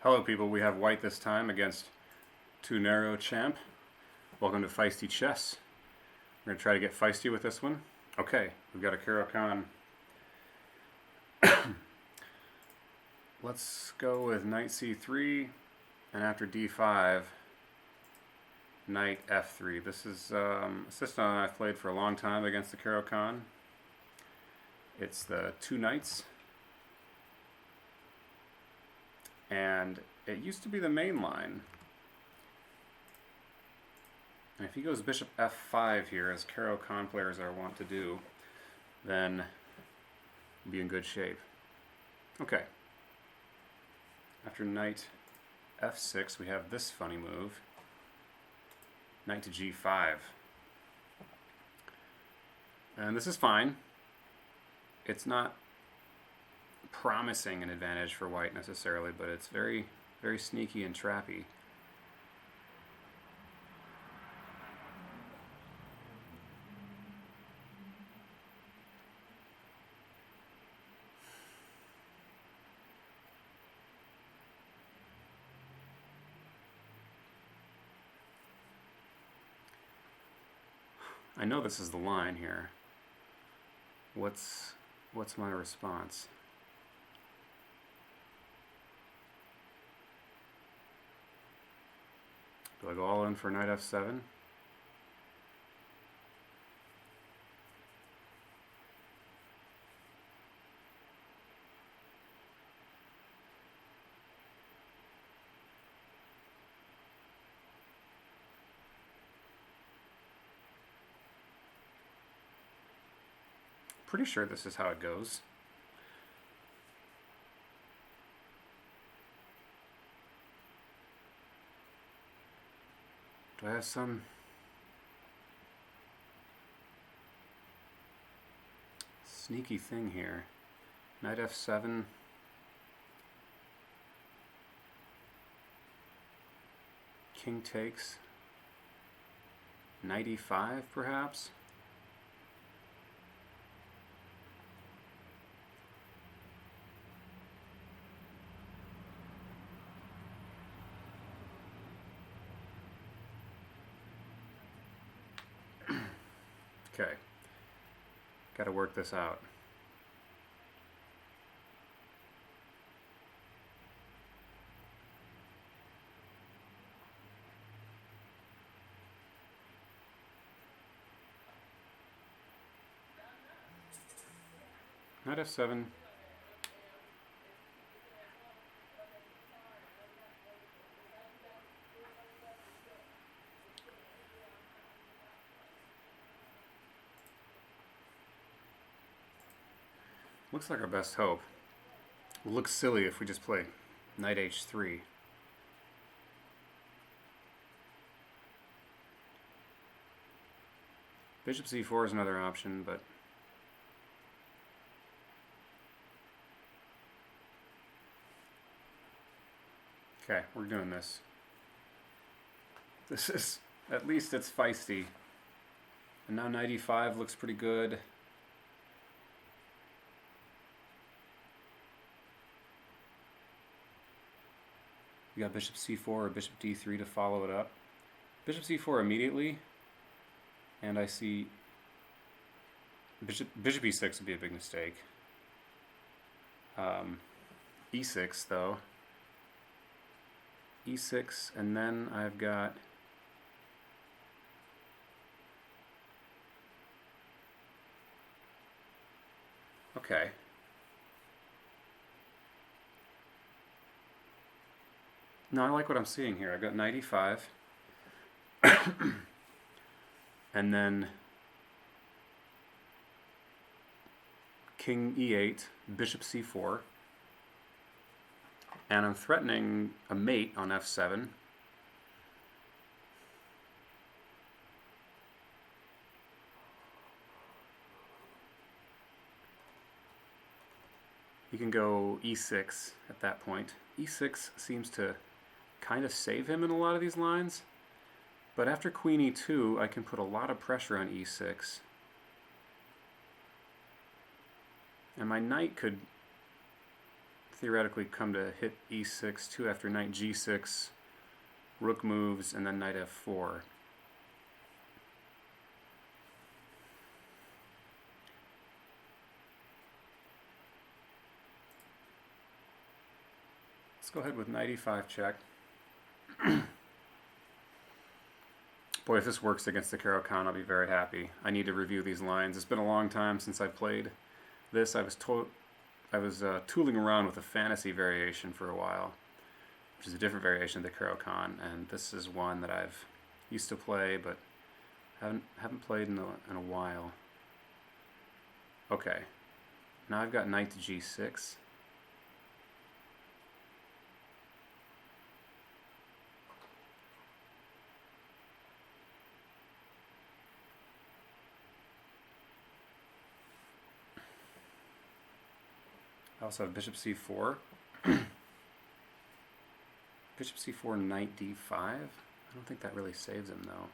Hello people, we have white this time against too narrow champ. Welcome to Feisty Chess. We're going to try to get feisty with this one. Okay, we've got a Caro Kann. Let's go with knight c3, and after d5, knight f3. This is a system I've played for a long time against the Caro Kann. It's the two knights. And it used to be the main line. And if he goes bishop f5 here, as Caro Kann players are wont to do, then we'll be in good shape. Okay. After knight f6, we have this funny move. Knight to g5. And this is fine. It's not promising an advantage for white necessarily, but it's very, very sneaky and trappy. I know this is the line here. What's my response? Do I go all in for knight f7? Pretty sure this is how it goes. Do I have some sneaky thing here? Knight f7. King takes. Knight e5 perhaps? Okay, got to work this out. Knight f7. Looks like our best hope. It looks silly if we just play knight h3. Bishop c4 is another option, but okay, we're doing this. This is, at least it's feisty. And now knight e5 looks pretty good. You got bishop c4 or bishop d3 to follow it up. Bishop c4 immediately, and I see bishop e6 would be a big mistake. E6 though. E6, and then I've got okay. No, I like what I'm seeing here. I've got knight e5, and then king e8, bishop c4, and I'm threatening a mate on f7. You can go e6 at that point. E6 seems to kind of save him in a lot of these lines, but after queen e2 I can put a lot of pressure on e6, and my knight could theoretically come to hit e6, 2 after knight g6, rook moves, and then knight f4. Let's go ahead with knight e5 check. Boy, if this works against the Caro Kann, I'll be very happy. I need to review these lines. It's been a long time since I played this. I was tooling around with a fantasy variation for a while, which is a different variation of the Caro Kann, and this is one that I've used to play, but haven't played in a while. Okay, now I've got knight to g6. I also have bishop c4. Bishop c4, knight d5. I don't think that really saves him, though.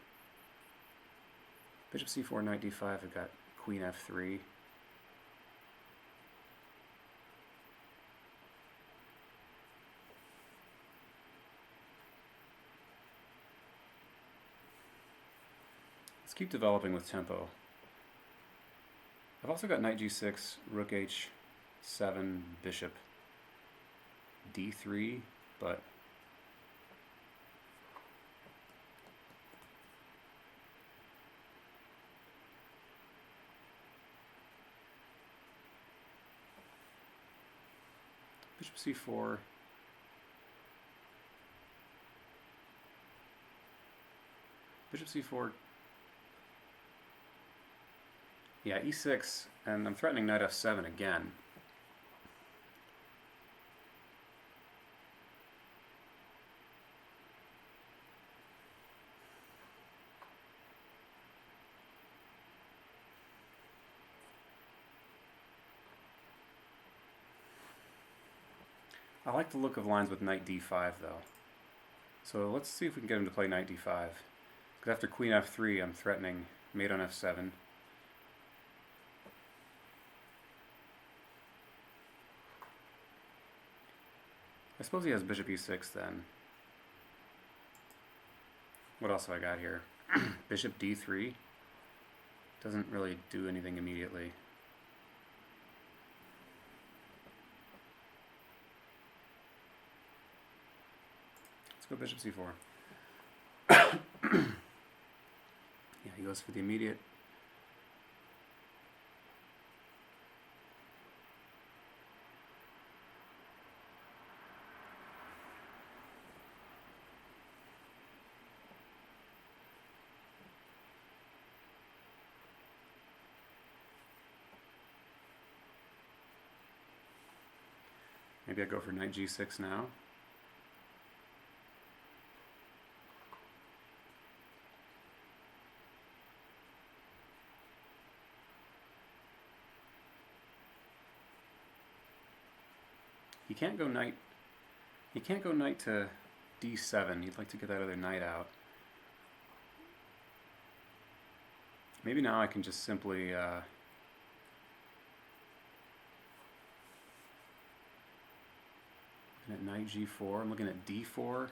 Bishop c4, knight d5, I've got queen f3. Let's keep developing with tempo. I've also got knight g6, rook h7, bishop d3, but bishop c4, bishop c4, yeah, e6, and I'm threatening knight f7 again. I like the look of lines with knight d5, though. So let's see if we can get him to play knight d5. Because after queen f3, I'm threatening mate on f7. I suppose he has bishop e6 then. What else have I got here? Bishop d3. Doesn't really do anything immediately. Let's go bishop c4. Yeah, he goes for the immediate. Maybe I go for knight g6 now. He can't go knight to d7. He'd like to get that other knight out. Maybe now I can just simply looking at knight g4. I'm looking at d4.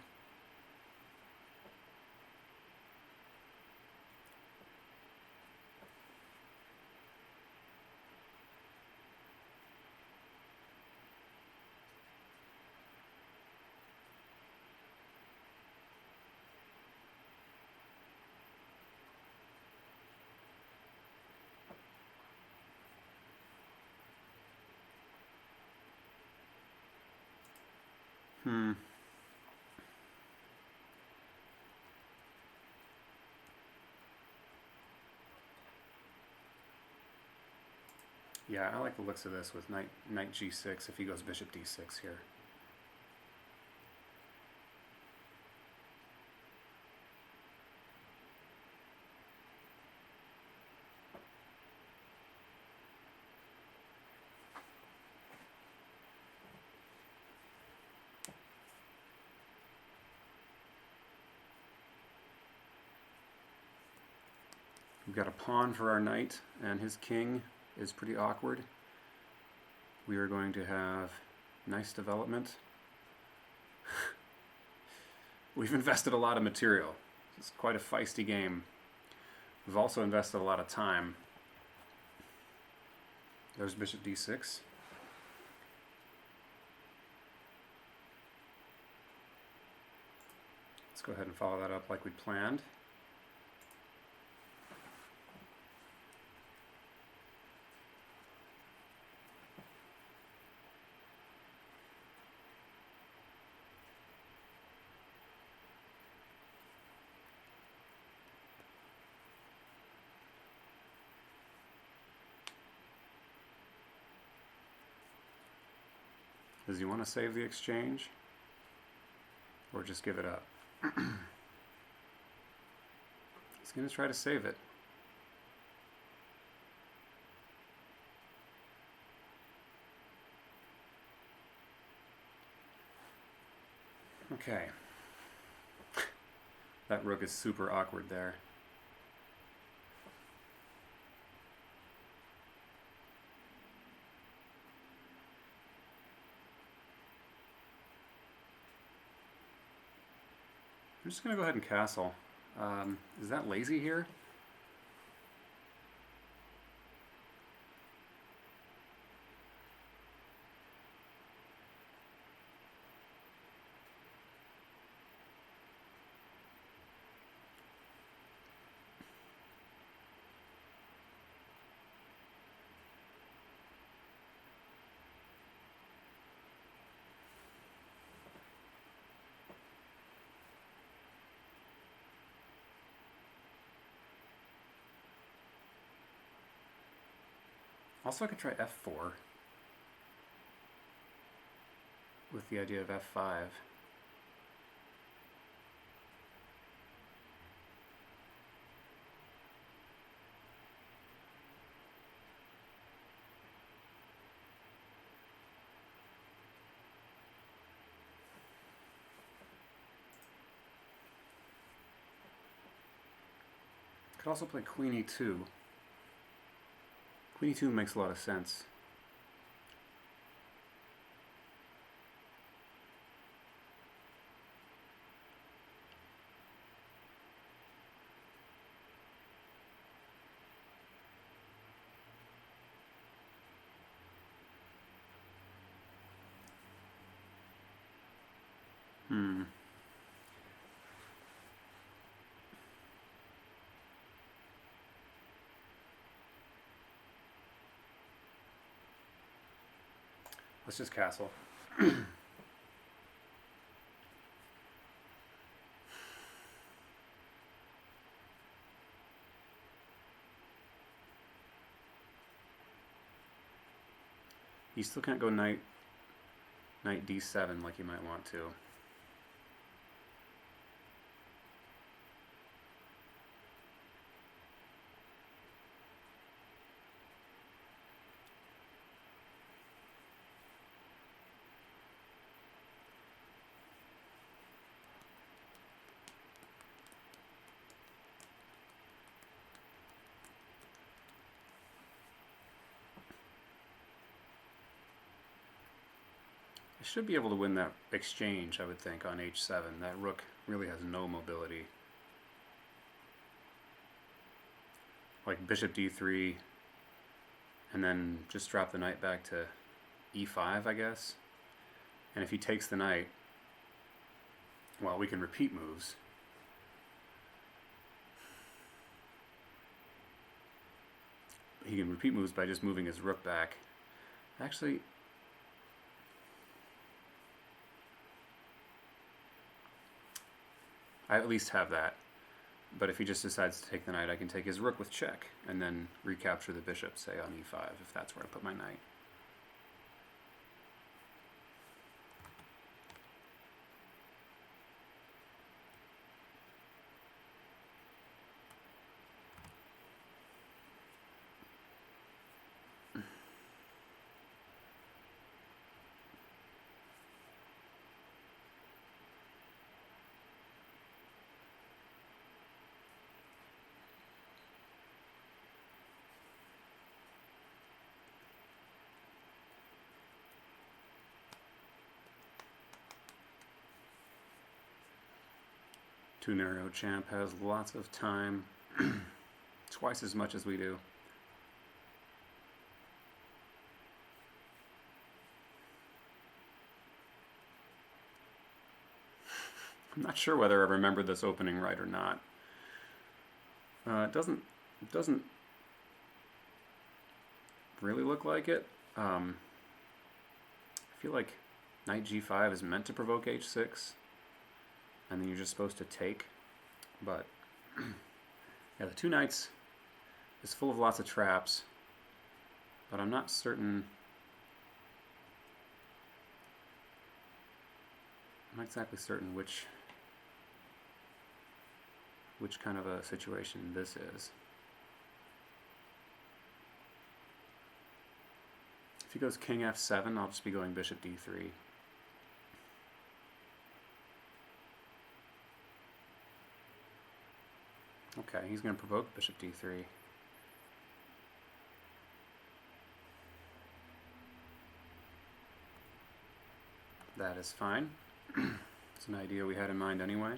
Yeah, I like the looks of this with knight g6 if he goes bishop d6 here. We've got a pawn for our knight, and his king is pretty awkward. We are going to have Nice development. We've invested a lot of material. It's quite a feisty game. We've also invested a lot of time. There's bishop d6. Let's go ahead and follow that up like we planned. Does he want to save the exchange? Or just give it up? He's going to try to save it. Okay. That rook is super awkward there. I'm just going to go ahead and castle. Is that lazy here? Also, I could try f4 with the idea of f5. Could also play queen e2. Queen e2 makes a lot of sense. Let's just castle. You still can't go knight d7 like you might want to. I should be able to win that exchange, I would think, on h7. That rook really has no mobility. Like bishop d3, and then just drop the knight back to e5, I guess. And if he takes the knight, well, we can repeat moves. He can repeat moves by just moving his rook back. Actually, I at least have that. But if he just decides to take the knight, I can take his rook with check and then recapture the bishop, say on e5, if that's where I put my knight. Tunero champ has lots of time, twice as much as we do. I'm not sure whether I remembered this opening right or not. It doesn't really look like it. I feel like knight g5 is meant to provoke h6, and then you're just supposed to take. But yeah, the two knights is full of lots of traps, but I'm not certain. I'm not exactly certain which kind of a situation this is. If he goes king f7, I'll just be going bishop d3. Okay, he's going to provoke bishop d3. That is fine. It's an idea we had in mind anyway.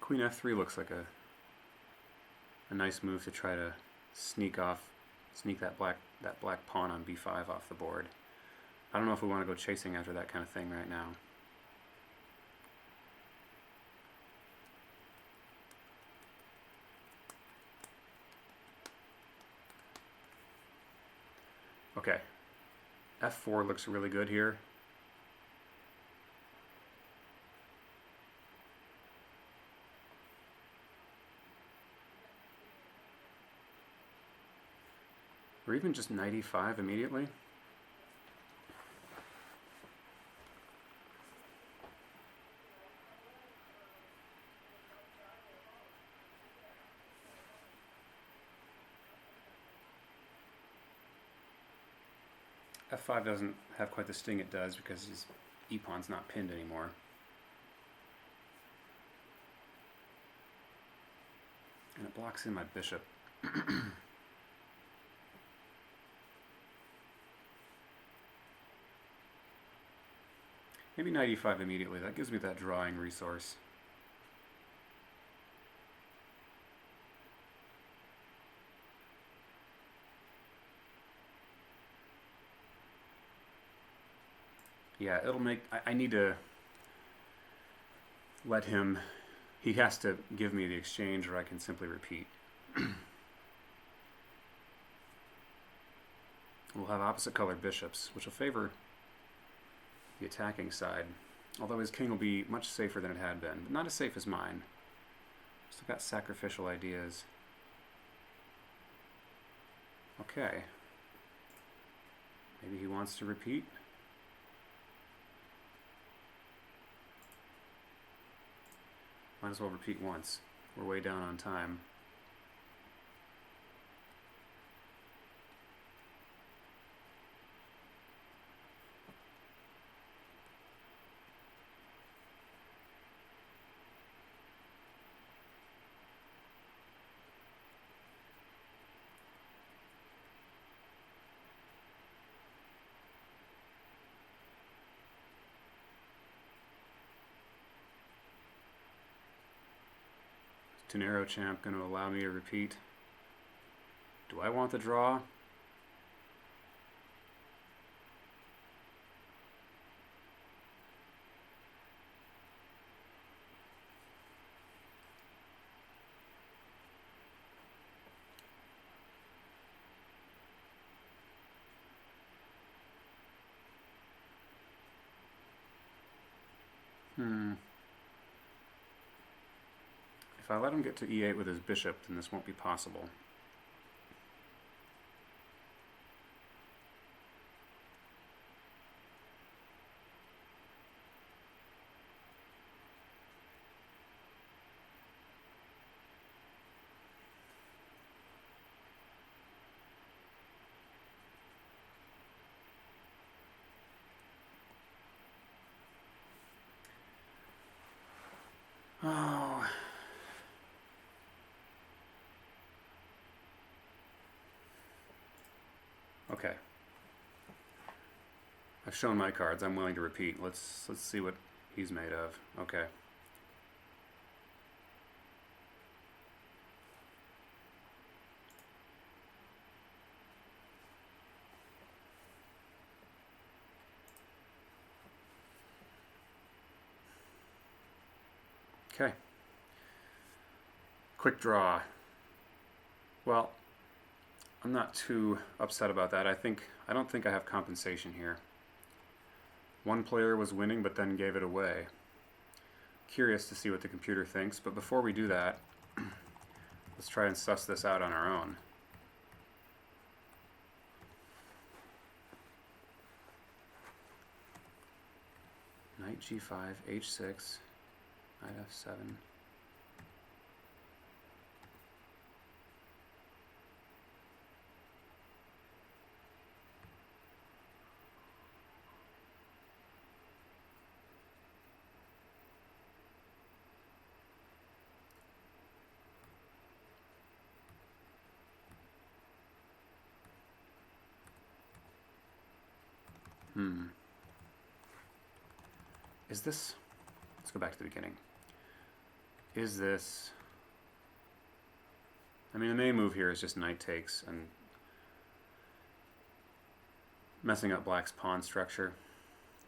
Queen f3 looks like a nice move to try to sneak that black pawn on b5 off the board. I don't know if we want to go chasing after that kind of thing right now. Okay, f4 looks really good here. Or even just knight e5 immediately. f5 doesn't have quite the sting it does because his e-pawn's not pinned anymore. And it blocks in my bishop. Maybe knight e5 immediately. That gives me that drawing resource. Yeah, it'll make... I need to let him... He has to give me the exchange or I can simply repeat. We'll have opposite colored bishops, which will favor the attacking side. Although his king will be much safer than it had been, but not as safe as mine. Still got sacrificial ideas. Okay. Maybe he wants to repeat. Might as well repeat once. We're way down on time. Tunero champ going to allow me to repeat. Do I want the draw? If I let him get to e8 with his bishop, then this won't be possible. Okay. I've shown my cards. I'm willing to repeat. Let's see what he's made of. Okay. Okay. Quick draw. Well, I'm not too upset about that. I don't think I have compensation here. One player was winning but then gave it away. Curious to see what the computer thinks, but before we do that, let's try and suss this out on our own. Knight g5, h6, knight f7. Is this... Let's go back to the beginning. Is this... I mean, the main move here is just knight takes and messing up black's pawn structure.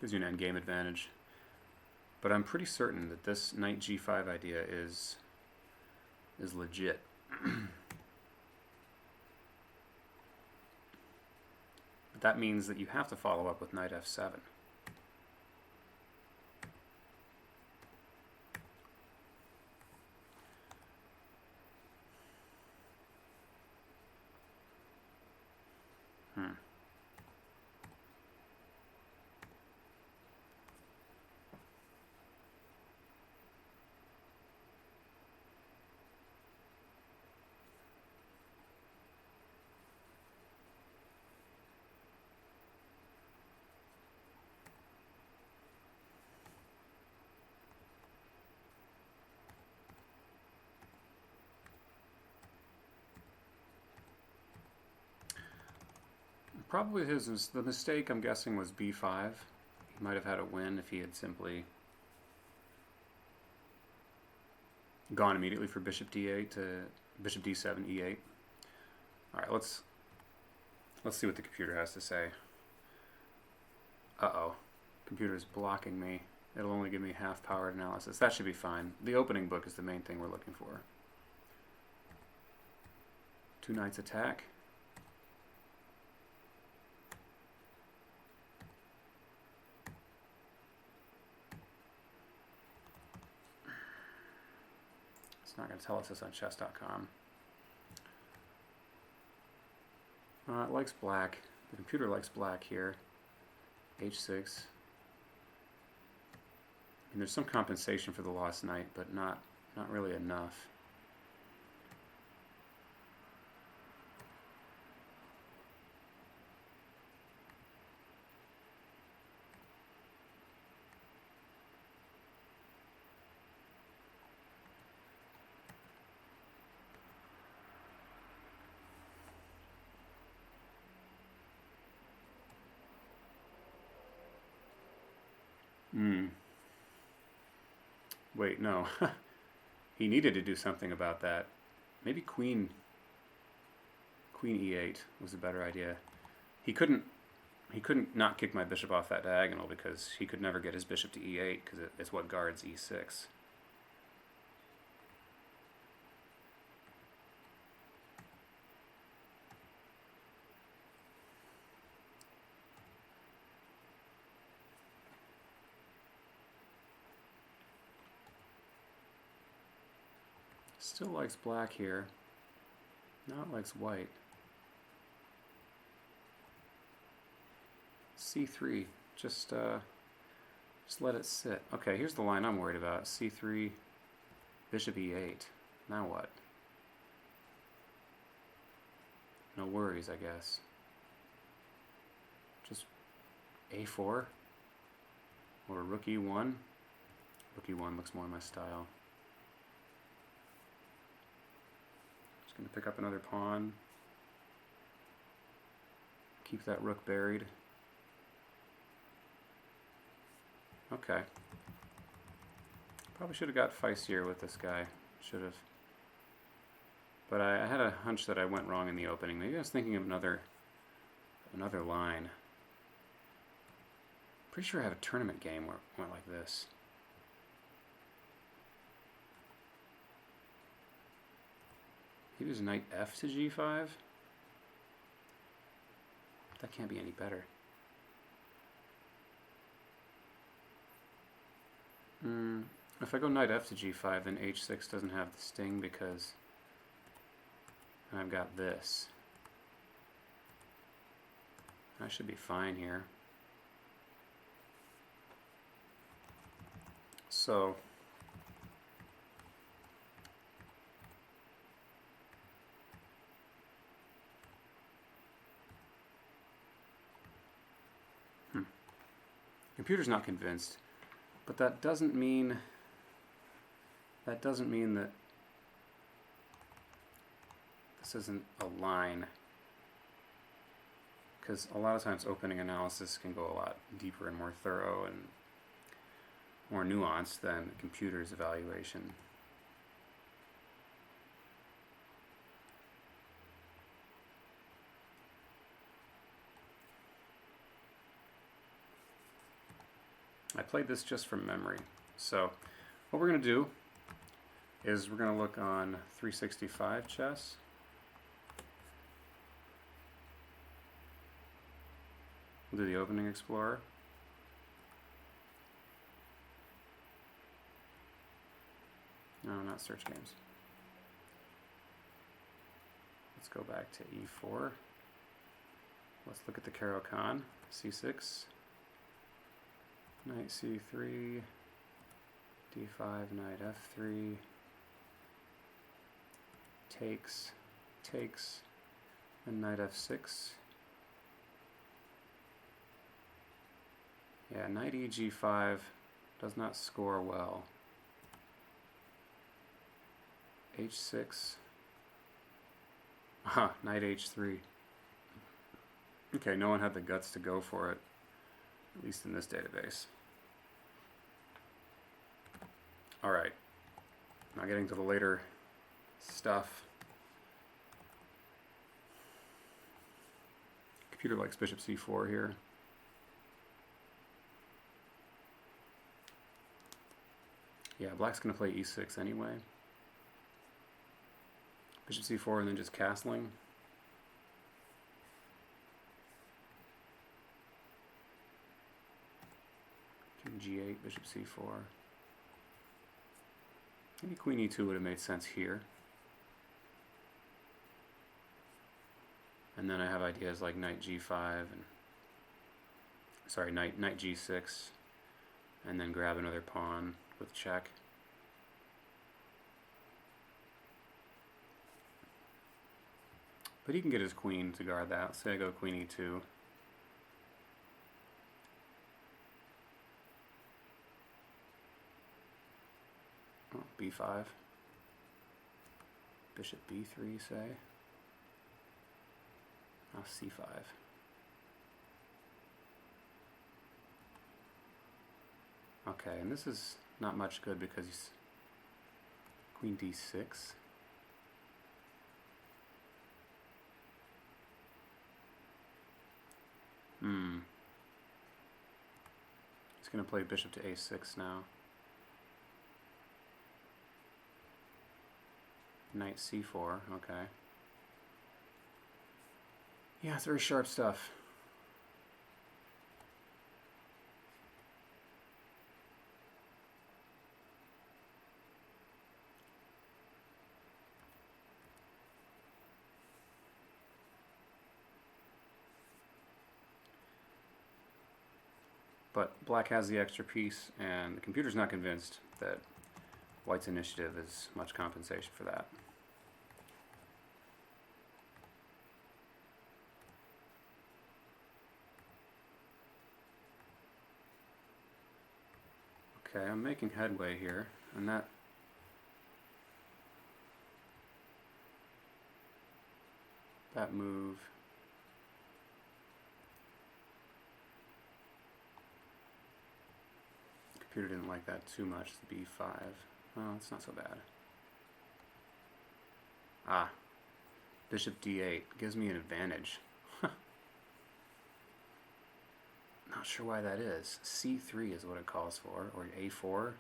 Gives you an endgame advantage. But I'm pretty certain that this knight g5 idea is legit. But that means that you have to follow up with knight f7. Probably the mistake, I'm guessing, was b5. He might have had a win if he had simply gone immediately for bishop d8 to bishop d7, e8. All right, let's see what the computer has to say. Uh-oh. Computer's blocking me. It'll only give me half-powered analysis. That should be fine. The opening book is the main thing we're looking for. Two knights attack. It's not going to tell us this on chess.com. It likes black. The computer likes black here. h6. And there's some compensation for the lost knight, but not really enough. Wait, no. He needed to do something about that. Maybe queen e8 was a better idea. He couldn't not kick my bishop off that diagonal because he could never get his bishop to e8 because it's what guards e6. Still likes black here. Now it likes white. c3. Just let it sit. Okay, here's the line I'm worried about. c3, bishop e8. Now what? No worries, I guess. Just a4 or rook e1. Rook e1 looks more my style. Just going to pick up another pawn. Keep that rook buried. Okay. Probably should have got feistier with this guy. Should have. But I had a hunch that I went wrong in the opening. Maybe I was thinking of another line. Pretty sure I have a tournament game where it went like this. He was knight f to g5. That can't be any better. If I go knight f to g5, then h6 doesn't have the sting because I've got this. I should be fine here. So computer's not convinced, but that doesn't mean that this isn't a line, because a lot of times opening analysis can go a lot deeper and more thorough and more nuanced than the computer's evaluation. I played this just from memory. So what we're going to do is we're going to look on 365 chess. We'll do the opening explorer. No, not search games. Let's go back to e4. Let's look at the Caro Kann, c6. Knight c3, d5, knight f3, takes, and knight f6. Yeah, knight eg5 does not score well. h6. Aha, knight h3. Okay, no one had the guts to go for it, at least in this database. Alright, now getting to the later stuff. Computer likes bishop c4 here. Yeah, black's going to play e6 anyway. Bishop c4 and then just castling. King g8, bishop c4. Maybe queen e2 would have made sense here. And then I have ideas like knight g5 and sorry, knight g6, and then grab another pawn with check. But he can get his queen to guard that. Say I go queen e2. Oh, b5. Bishop b3, say. Now c5. Okay, and this is not much good because he's queen d6. He's going to play bishop to a6 now. Knight c4, okay. Yeah, it's very sharp stuff. But black has the extra piece, and the computer's not convinced that white's initiative is much compensation for that. Okay, I'm making headway here, and that move computer didn't like that too much, the b5. Well, it's not so bad. Ah, bishop d8 gives me an advantage. Not sure why that is. c3 is what it calls for, or a4. Or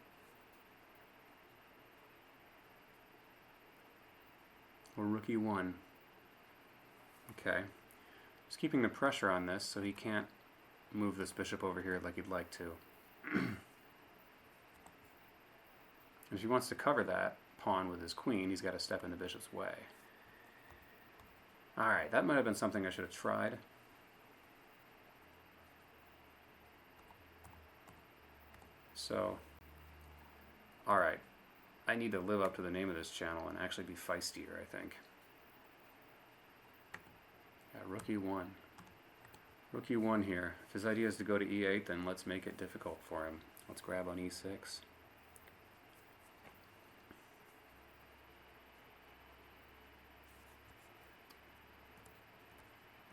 rook e1. Okay. Just keeping the pressure on this so he can't move this bishop over here like he'd like to. If he wants to cover that pawn with his queen, he's got to step in the bishop's way. Alright, that might have been something I should have tried. So, alright. I need to live up to the name of this channel and actually be feistier, I think. Yeah, rook e1. Rook e1 here. If his idea is to go to e8, then let's make it difficult for him. Let's grab on e6.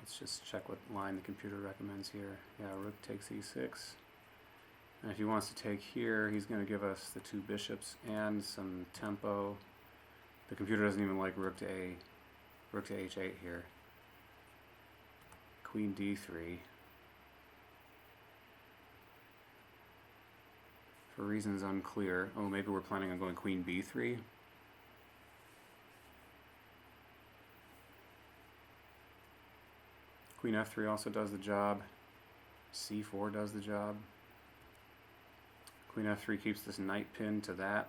Let's just check what line the computer recommends here. Yeah, rook takes e6. And if he wants to take here, he's going to give us the two bishops and some tempo. The computer doesn't even like rook to h8 here. Queen d3. For reasons unclear. Oh, maybe we're planning on going queen b3. Queen f3 also does the job. c4 does the job. Queen f3 keeps this knight pinned to that.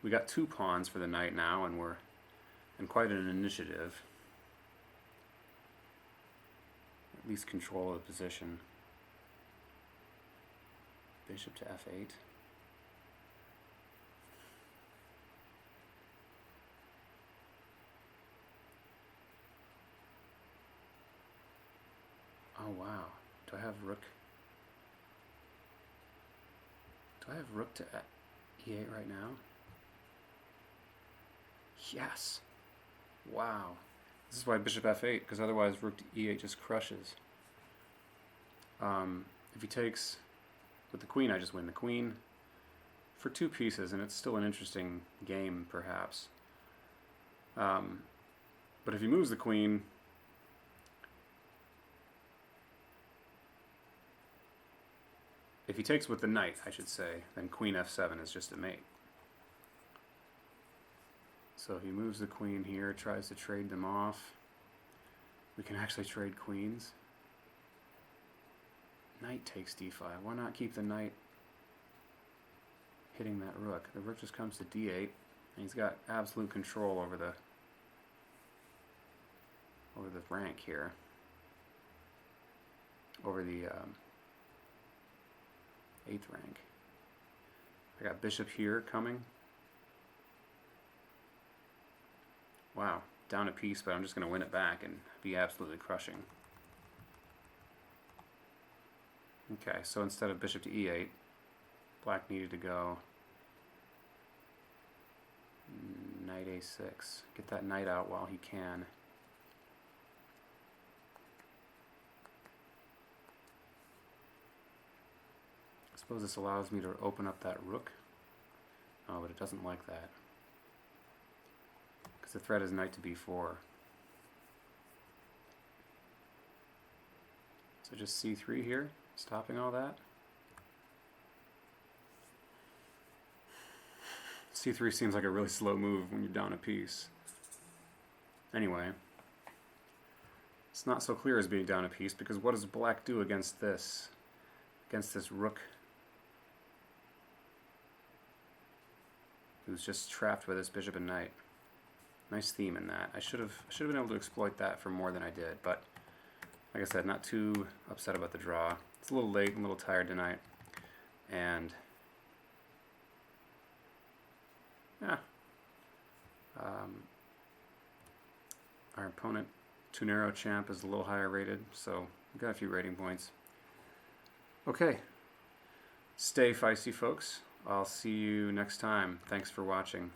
We got two pawns for the knight now, and we're in quite an initiative. At least control of the position. Bishop to f8. Oh wow. Do I have rook? Do I have rook to e8 right now? Yes. Wow. This is why bishop f8, because otherwise rook to e8 just crushes. If he takes with the queen, I just win the queen for two pieces, and it's still an interesting game, perhaps. But if he moves the queen, if he takes with the knight, I should say, then queen f7 is just a mate. So he moves the queen here, tries to trade them off. We can actually trade queens. Knight takes d5. Why not keep the knight hitting that rook? The rook just comes to d8, and he's got absolute control over the rank here, over the 8th rank. I got bishop here coming. Wow, down a piece, but I'm just going to win it back and be absolutely crushing. Okay, so instead of bishop to e8, black needed to go knight a6. Get that knight out while he can. I suppose this allows me to open up that rook. Oh, but it doesn't like that. The threat is knight to b4. So just c3 here, stopping all that. c3 seems like a really slow move when you're down a piece. Anyway, it's not so clear as being down a piece, because what does black do against this rook who's just trapped with this bishop and knight? Nice theme in that. I should have been able to exploit that for more than I did, but like I said, not too upset about the draw. It's a little late, I'm a little tired tonight, and yeah, our opponent, Tunero Champ, is a little higher rated, so we've got a few rating points. Okay, stay feisty, folks. I'll see you next time. Thanks for watching.